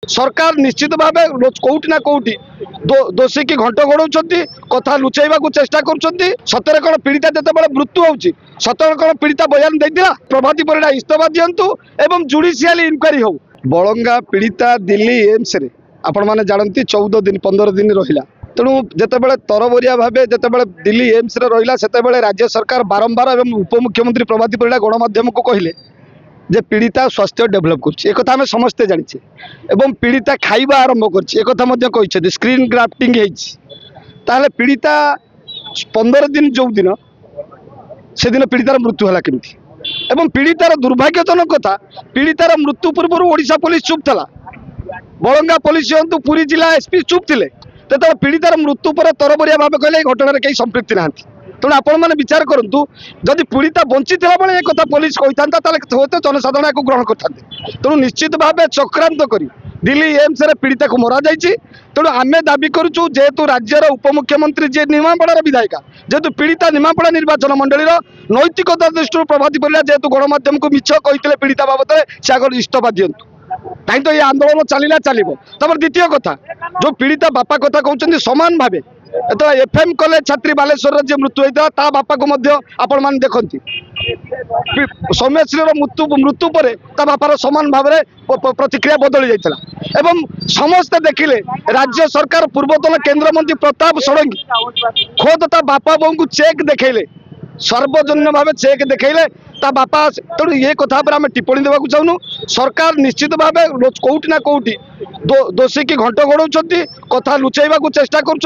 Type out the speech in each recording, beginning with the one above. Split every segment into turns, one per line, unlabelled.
सरकार निश्चित भाव कौटी ना कौटी दोषी की घंट घोड़ाउं कथा लुचेवा चेष्टा कर सतरे कौन पीड़िता जिते मृत्यु होची सतरे कौन पीड़िता बयान देता प्रभाती परिडा इस्तीफा दिंतु एवं जुडिशियल इनक्वारी हो बलंगा पीड़िता दिल्ली एम्स रे आपण मैंने जानती 14 दिन 15 दिन रहा तेणु जितेबाला तरबरिया भाव जितेबाला दिल्ली एम्स रे रहा से राज्य सरकार बारंबार एवं उपमुख्यमंत्री प्रभाती परिडा गणमाध्यम को कहले जे पीड़िता स्वास्थ्य डेभलप कर समस्ते जाचे एवं पीड़िता खाइबा आरंभ कर स्क्रीन ग्राफ्टिंग ताहले पीड़िता 15 दिन जो दिन से दिन पीड़ितार मृत्यु है केमती एवं पीड़ितार दुर्भाग्यजनक कथा पीड़ितार मृत्यु पूर्व ओडिशा पुलिस चुप था बलंगा पुलिस हूँ पुरी जिला एसपी चुप थे तो पीड़ितार मृत्यु पर तरबरिया भाव कहले घटना कहीं संपृक्ति ना तेणु आपण मैंने विचार करूँ जदि पीड़िता बंची बेले एक पुलिस कही था तो जनसाधारण को ग्रहण करते तेणु निश्चित भाव चक्रांत कर दिल्ली एम्स रे पीड़िता को मरा जाइए तेणु आम दाबी करुँ जेहेतु राज्यर उपमुख्यमंत्री जी निमापड़ार विधायिका जेहेतु पीड़िता निमापड़ा निर्वाचन मंडल नैतिकता दृष्टि प्रभाती परिडा जेहेतु गणमाध्यम को मिछ कहते पीड़िता बाबद से आगे इस्तीफा दिंतु कहीं तो ये आंदोलन चलला चलो द्वितीय कथा जो पीड़िता बापा कथा कहते सामान भाव तो एफएम कॉलेज छात्री बालेश्वर जी मृत्यु होता बापा को आपण मैंने देखती सौम्यश्री मृत्यु पर बापार सामान भाव में प्रतिक्रिया बदली जाता एवं समस्ते देखिले राज्य सरकार पूर्वतन केंद्रमंत्री प्रताप षडंगी खोद ता बापा बों को चेक देखले सार्वजनिक भाव चेक देखले ता बापा तेणु ये कथा पर आम टिप्पणी देवा चाहूँ सरकार निश्चित भाव कौटी ना कौटी दोषी की घंट घोड़ाउं कथा लुचेवा चेष्टा कर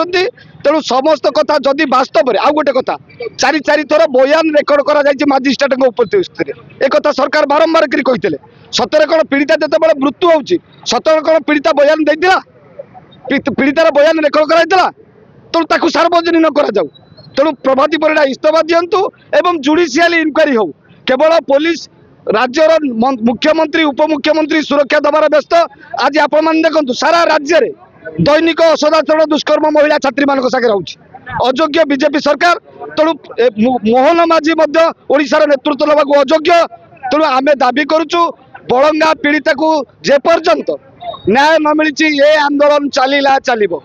तेणु समस्त कथा जदि वास्तव में आउ गोटे कथा चारि चारि थर बयान रेकर्ड कर मजिस्ट्रेट उपस्थित एक कथा सरकार बारंबार कही सतरे कौन पीड़िता जिते मृत्यु होची सतरे कौन पीड़िता बयान देता पीड़ितार बयान रेकर्ड कराइला तेणु सार्वजनिक कर तेणु प्रभाती परिडा इस्तीफा दिंतु एवं जुडिशियल इनक्वारी हो केवल पुलिस राज्यर मुख्यमंत्री उपमुख्यमंत्री सुरक्षा दबार व्यस्त आज आपण मैंने देखु सारा राज्य में दैनिक असदाचरण दुष्कर्म महिला छात्री मान सागर अयोग्य बीजेपी सरकार तेणु मोहन माझी ओडिशार नेतृत्व नेबाक अयोग्य तेणु आम दाबी करुचु बलंगा पीड़िता को जेपर्यंत न्याय न मिली ये आंदोलन चलला चलो।